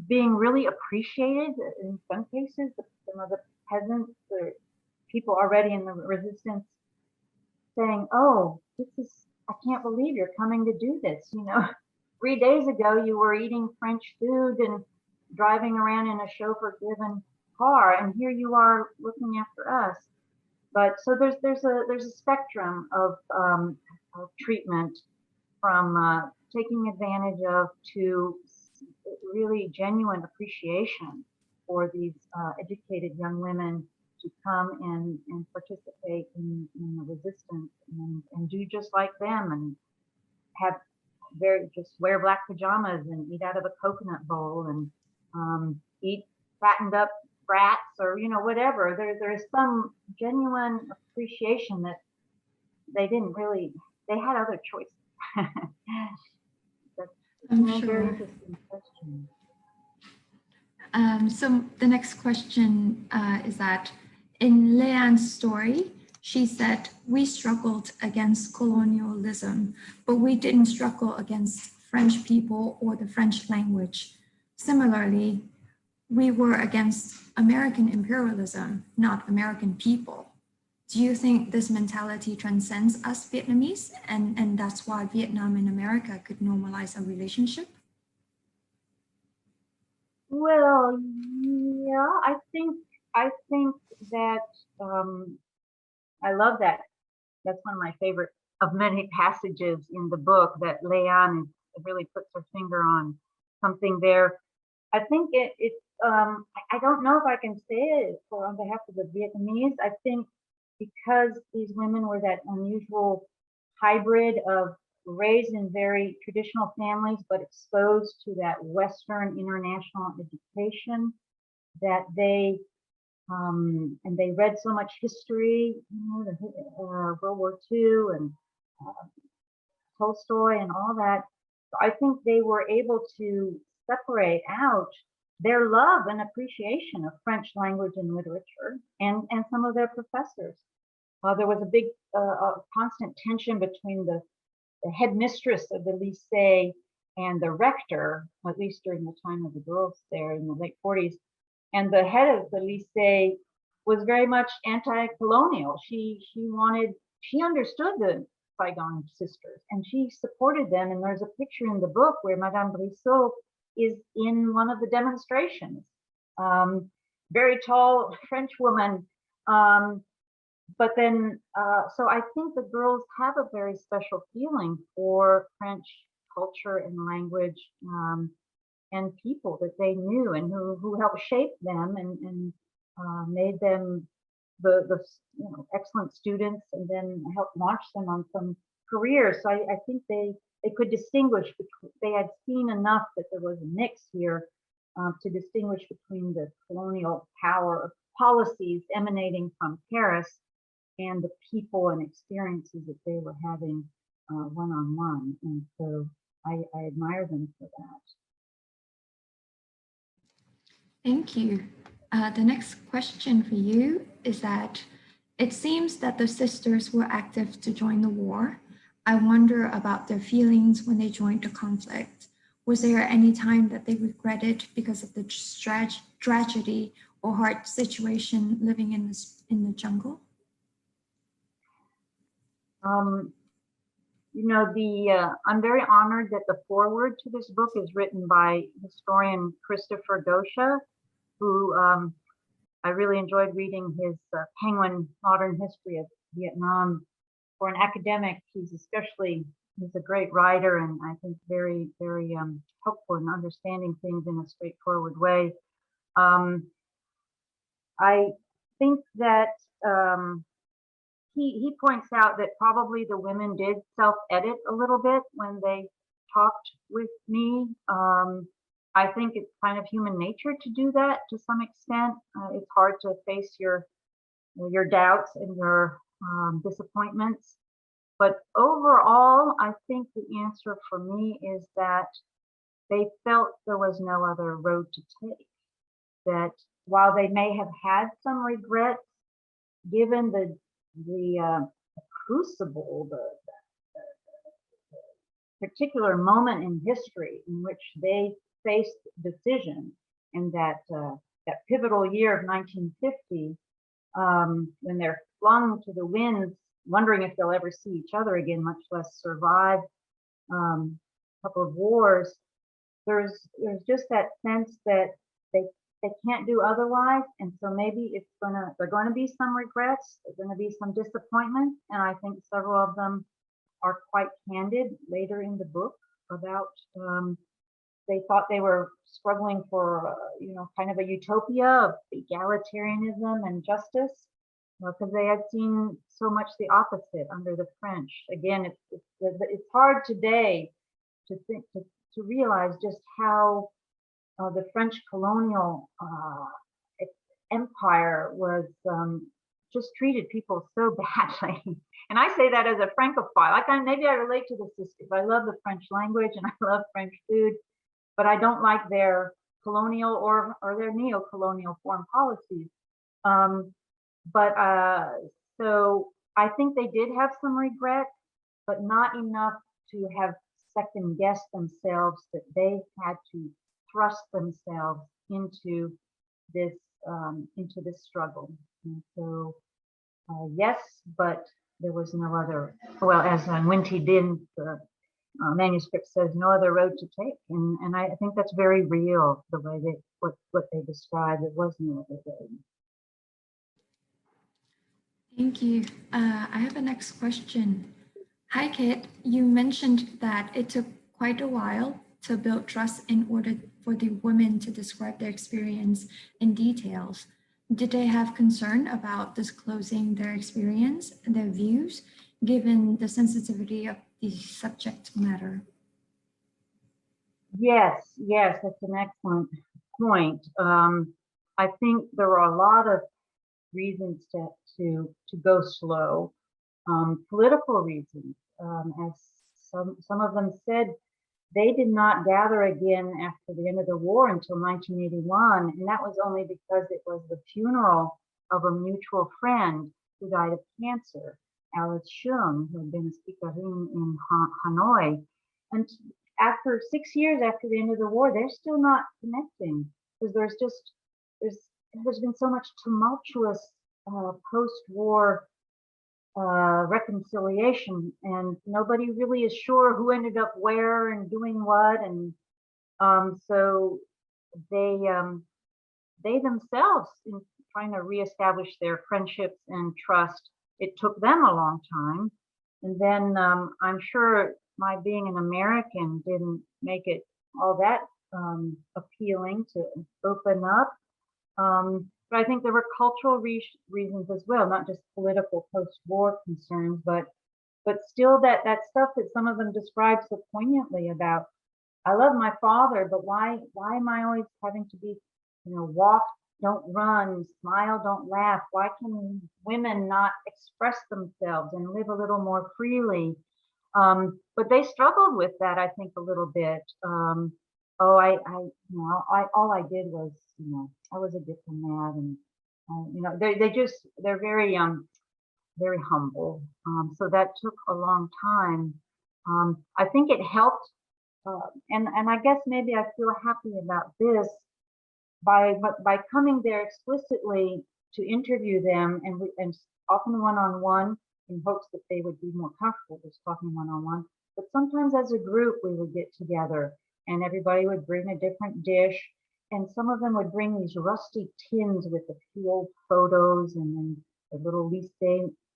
being really appreciated in some cases. Some of the peasants, the people already in the resistance, saying, oh, I can't believe you're coming to do this. 3 days ago you were eating French food and driving around in a chauffeur-driven car, and here you are looking after us. But so there's a spectrum of treatment, from taking advantage of to really genuine appreciation for these educated young women to come and participate in the resistance and do just like them, and just wear black pajamas and eat out of a coconut bowl and eat fattened up brats, or whatever. There is some genuine appreciation that they had other choices. That's a very interesting question. So the next question is that in Leanne's story, she said, we struggled against colonialism, but we didn't struggle against French people or the French language. Similarly, we were against American imperialism, not American people. Do you think this mentality transcends us Vietnamese, and that's why Vietnam and America could normalize a relationship? Well, yeah, I think that I love that. That's one of my favorite of many passages in the book, that Leanne really puts her finger on something there. I think I don't know if I can say it on behalf of the Vietnamese. I think because these women were that unusual hybrid of raised in very traditional families, but exposed to that Western international education, that they read so much history, World War II and Tolstoy and all that. So I think they were able to separate out their love and appreciation of French language and literature, and some of their professors. There was a big constant tension between the headmistress of the lycée and the rector, at least during the time of the girls there in the late 40s. And the head of the lycée was very much anti-colonial. She understood the Saigon Sisters and she supported them. And there's a picture in the book where Madame Brissot is in one of the demonstrations. Very tall French woman. But then, so I think the girls have a very special feeling for French culture and language, and people that they knew and who helped shape them and made them the excellent students, and then helped launch them on some careers. So I think they could distinguish between, they had seen enough that there was a mix here to distinguish between the colonial power of policies emanating from Paris and the people and experiences that they were having one-on-one. And so I admire them for that. Thank you. The next question for you is that it seems that the sisters were active to join the war. I wonder about their feelings when they joined the conflict. Was there any time that they regretted because of the tragedy or hard situation living in the jungle? I'm very honored that the foreword to this book is written by historian Christopher Gosha, who I really enjoyed reading his Penguin Modern History of Vietnam. For an academic, he's a great writer, and I think very, very helpful in understanding things in a straightforward way. I think that he points out that probably the women did self-edit a little bit when they talked with me. I think it's kind of human nature to do that to some extent. It's hard to face your doubts and your disappointments. But overall, I think the answer for me is that they felt there was no other road to take. That while they may have had some regrets, given the crucible, the particular moment in history in which they faced decision, and that pivotal year of 1950, when they're flung to the winds wondering if they'll ever see each other again, much less survive a couple of wars. There's just that sense that they can't do otherwise, and so maybe there are going to be some regrets, there's going to be some disappointment, and I think several of them are quite candid later in the book about they thought they were struggling for kind of a utopia of egalitarianism and justice, because they had seen so much the opposite under the French. Again, it's hard today to realize just how the French colonial empire was just treated people so badly. And I say that as a Francophile. Maybe I relate to the sisters. I love the French language and I love French food, but I don't like their colonial or their neo-colonial foreign policies. So I think they did have some regret, but not enough to have second guessed themselves that they had to thrust themselves into this struggle. And so yes, but there was no other. Well, as Winty Din, the manuscript says, no other road to take, and I think that's very real. The way what they described, it was no other road. Thank you. I have a next question. Hi, Kit. You mentioned that it took quite a while to build trust in order for the women to describe their experience in details. Did they have concern about disclosing their experience and their views, given the sensitivity of the subject matter? Yes, that's an excellent point. I think there were a lot of reasons to go slow. Political reasons, as some of them said, they did not gather again after the end of the war until 1981, and that was only because it was the funeral of a mutual friend who died of cancer, Alice Shum, who had been a speaker in Hanoi. And after 6 years after the end of the war, they're still not connecting, because there's been so much tumultuous post-war reconciliation, and nobody really is sure who ended up where and doing what, and so they themselves, in trying to reestablish their friendships and trust, it took them a long time. And then I'm sure my being an American didn't make it all that appealing to open up. But I think there were cultural reasons as well, not just political post-war concerns, but still that stuff that some of them describe so poignantly about, I love my father, but why am I always having to be, walk, don't run, smile, don't laugh? Why can women not express themselves and live a little more freely? But they struggled with that, I think, a little bit. All I did was, I was a diplomat, and they're very very humble. So that took a long time. I think it helped, and I guess maybe I feel happy about this by coming there explicitly to interview them, and often one-on-one, in hopes that they would be more comfortable just talking one-on-one. But sometimes as a group we would get together, and everybody would bring a different dish, and some of them would bring these rusty tins with a few old photos and then a little liste,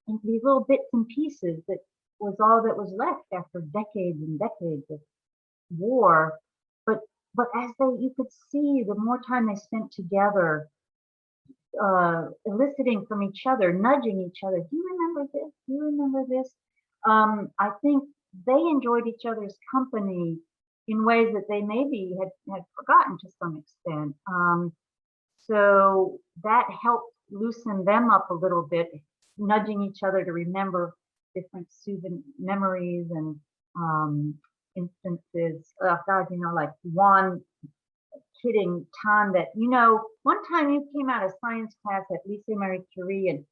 and these little bits and pieces that was all that was left after decades and decades of war. But as you could see, the more time they spent together, eliciting from each other, nudging each other, do you remember this? Do you remember this? I think they enjoyed each other's company in ways that they maybe had forgotten to some extent. So that helped loosen them up a little bit, nudging each other to remember different soothing memories and instances. Oh God, like one kidding time that, one time you came out of science class at Lycée Marie Curie and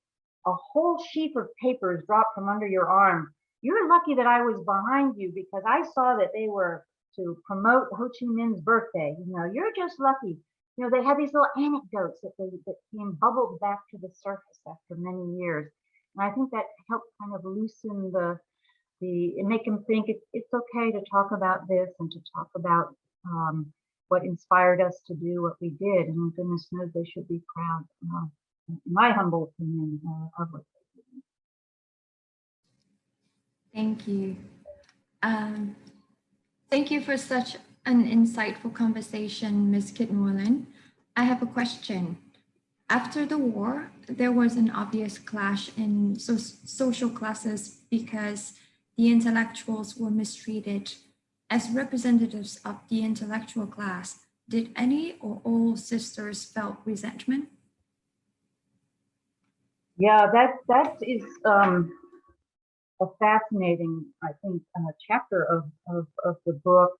a whole sheaf of papers dropped from under your arm. You're lucky that I was behind you, because I saw that they were to promote Ho Chi Minh's birthday. You're just lucky. They had these little anecdotes that came bubbled back to the surface after many years. And I think that helped kind of loosen and make them think it's okay to talk about this and to talk about what inspired us to do what we did. And goodness knows they should be proud, in my humble opinion, of what they did. Thank you. Thank you for such an insightful conversation, Ms. Kit Norland. I have a question. After the war, there was an obvious clash in social classes because the intellectuals were mistreated. As representatives of the intellectual class, did any or all sisters felt resentment? Yeah, that is a fascinating, I think, chapter of the book.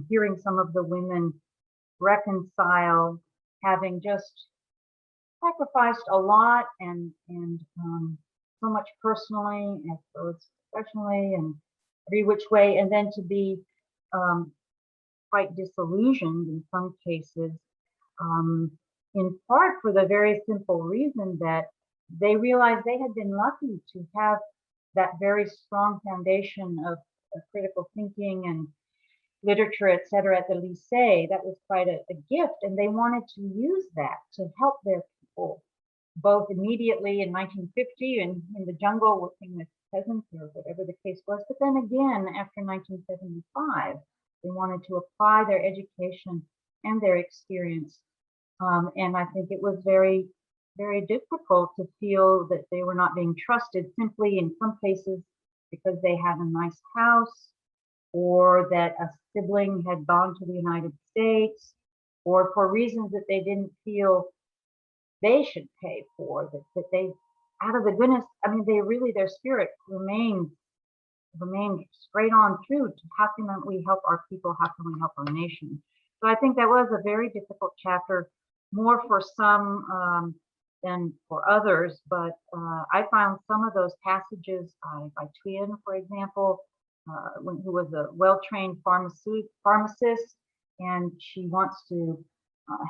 Hearing some of the women reconcile having just sacrificed a lot and so much personally as well as professionally and every which way, and then to be quite disillusioned in some cases, in part for the very simple reason that they realized they had been lucky to have that very strong foundation of critical thinking and literature, et cetera, at the lycée. That was quite a gift, and they wanted to use that to help their people, both immediately in 1950 and in the jungle working with peasants or whatever the case was, but then again after 1975, they wanted to apply their education and their experience. And I think it was very, very difficult to feel that they were not being trusted simply in some cases because they had a nice house, or that a sibling had gone to the United States, or for reasons that they didn't feel they should pay for, that they, out of the goodness, I mean, they really, their spirit remained straight on through to how can we help our people, how can we help our nation. So I think that was a very difficult chapter, more for some than for others, but I found some of those passages by Chuyện, for example, who was a well-trained pharmacist, and she wants to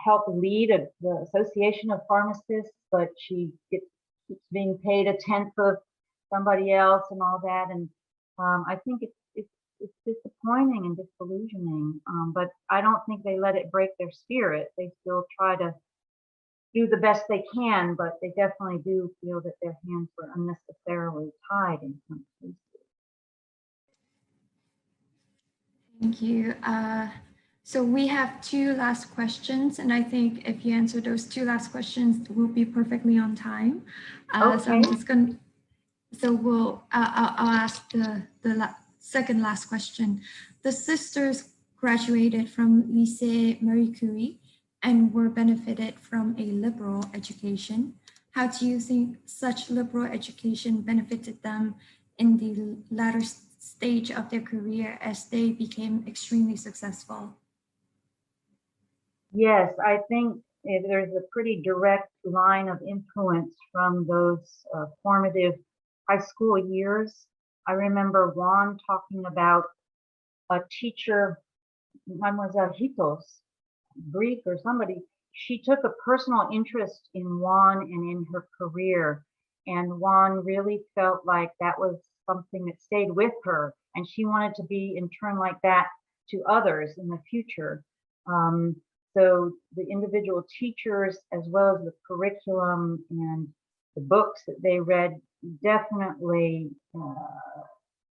help lead the Association of Pharmacists, but she keeps being paid a tenth of somebody else and all that. And I think it's disappointing and disillusioning, but I don't think they let it break their spirit. They still try to do the best they can, but they definitely do feel that their hands were unnecessarily tied in some cases. Thank you. So we have two last questions, and I think if you answer those two last questions, we'll be perfectly on time. Okay. So I'm just going. So I'll ask the second last question. The sisters graduated from Lycée Marie Curie and were benefited from a liberal education. How do you think such liberal education benefited them in the latter stage of their career as they became extremely successful? Yes, I think there's a pretty direct line of influence from those formative high school years. I remember Juan talking about a teacher, Mademoiselle Hitos, Greek or somebody. She took a personal interest in Juan and in her career, and Juan really felt like that was something that stayed with her, and she wanted to be in turn like that to others in the future. So the individual teachers, as well as the curriculum and the books that they read, definitely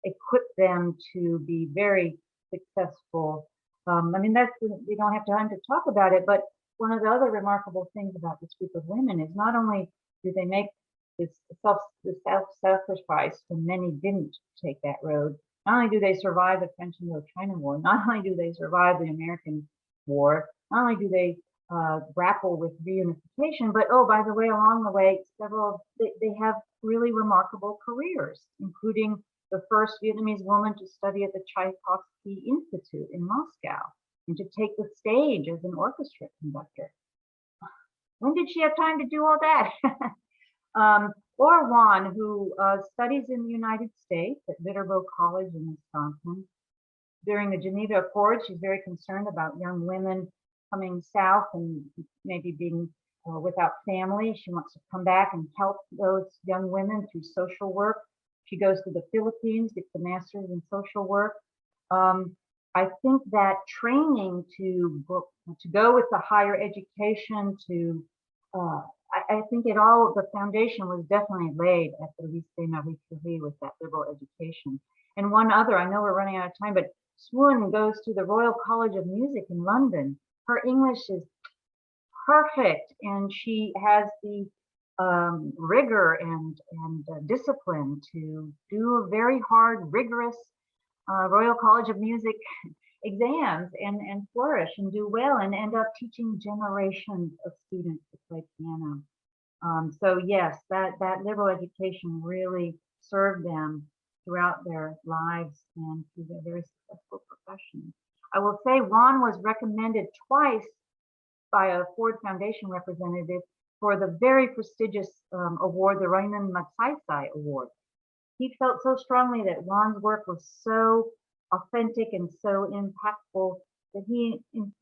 equipped them to be very successful. I mean, we don't have time to talk about it, but one of the other remarkable things about this group of women is not only do they make this self-sacrifice when many didn't take that road, not only do they survive the French Indochina War, not only do they survive the American War, not only do they grapple with reunification, but oh, by the way, along the way, they have really remarkable careers, including the first Vietnamese woman to study at the Tchaikovsky Institute in Moscow and to take the stage as an orchestra conductor. When did she have time to do all that? Or Juan, who studies in the United States at Viterbo College in Wisconsin. During the Geneva Accords, she's very concerned about young women coming south and maybe being without family. She wants to come back and help those young women through social work. She goes to the Philippines, gets a master's in social work. I think that training to go with the higher education, I think the foundation was definitely laid at the Lycée Marie Curie with that liberal education. And one other, I know we're running out of time, but Swoon goes to the Royal College of Music in London. Her English is perfect, and she has the rigor and discipline to do a very hard, rigorous Royal College of Music exams and flourish and do well and end up teaching generations of students to play piano. So yes, that liberal education really served them throughout their lives and through their very successful profession. I will say Juan was recommended twice by a Ford Foundation representative for the very prestigious award, the Raymond Magsaysay Award. He felt so strongly that Juan's work was so authentic and so impactful that he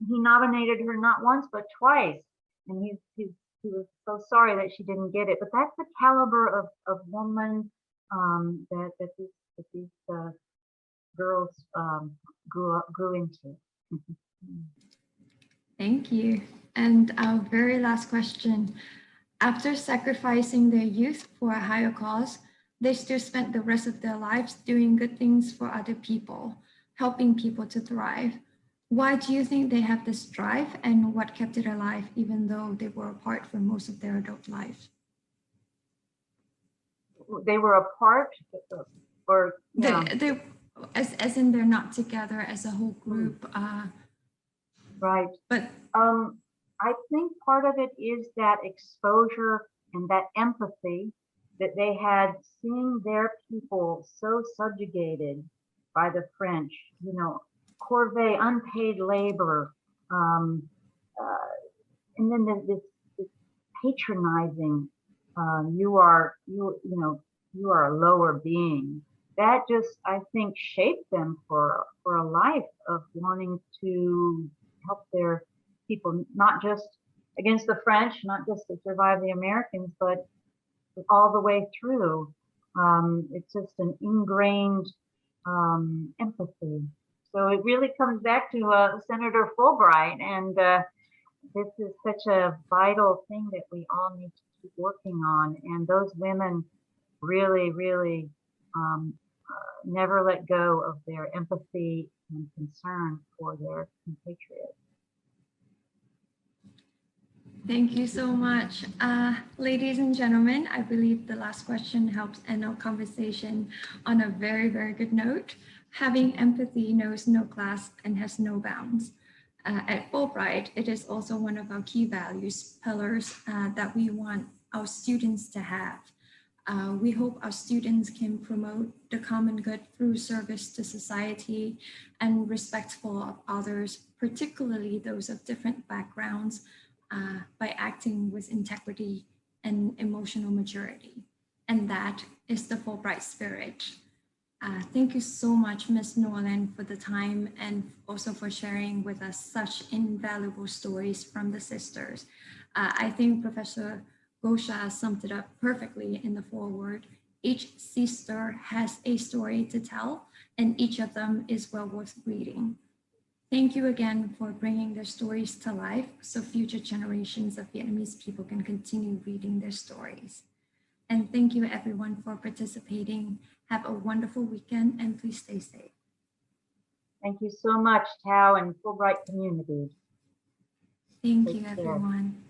nominated her not once but twice, and he was so sorry that she didn't get it. But that's the caliber of woman that these girls grew into. Thank you. And our very last question. After sacrificing their youth for a higher cause, they still spent the rest of their lives doing good things for other people, helping people to thrive. Why do you think they have this drive, and what kept it alive even though they were apart for most of their adult life? They were apart, or they as in they're not together as a whole group. Right. But I think part of it is that exposure and that empathy that they had, seeing their people so subjugated by the French, corvée, unpaid labor, and then this patronizing, you are a lower being. That just, I think, shaped them for a life of wanting to help their people, not just against the French, not just to survive the Americans, but all the way through. It's just an ingrained empathy. So it really comes back to Senator Fulbright, and this is such a vital thing that we all need to keep working on. And those women really, really never let go of their empathy and concern for their compatriots. Thank you so much. Ladies and gentlemen, I believe the last question helps end our conversation on a very, very good note. Having empathy knows no class and has no bounds. At Fulbright, it is also one of our key values, pillars that we want our students to have. We hope our students can promote the common good through service to society and respectful of others, particularly those of different backgrounds, by acting with integrity and emotional maturity. And that is the Fulbright spirit. Thank you so much, Ms. Nolan, for the time and also for sharing with us such invaluable stories from the sisters. I think Professor Gosha summed it up perfectly in the foreword. Each sister has a story to tell, and each of them is well worth reading. Thank you again for bringing their stories to life so future generations of Vietnamese people can continue reading their stories. And thank you everyone for participating. Have a wonderful weekend and please stay safe. Thank you so much, Tao and Fulbright community. Thank you, everyone.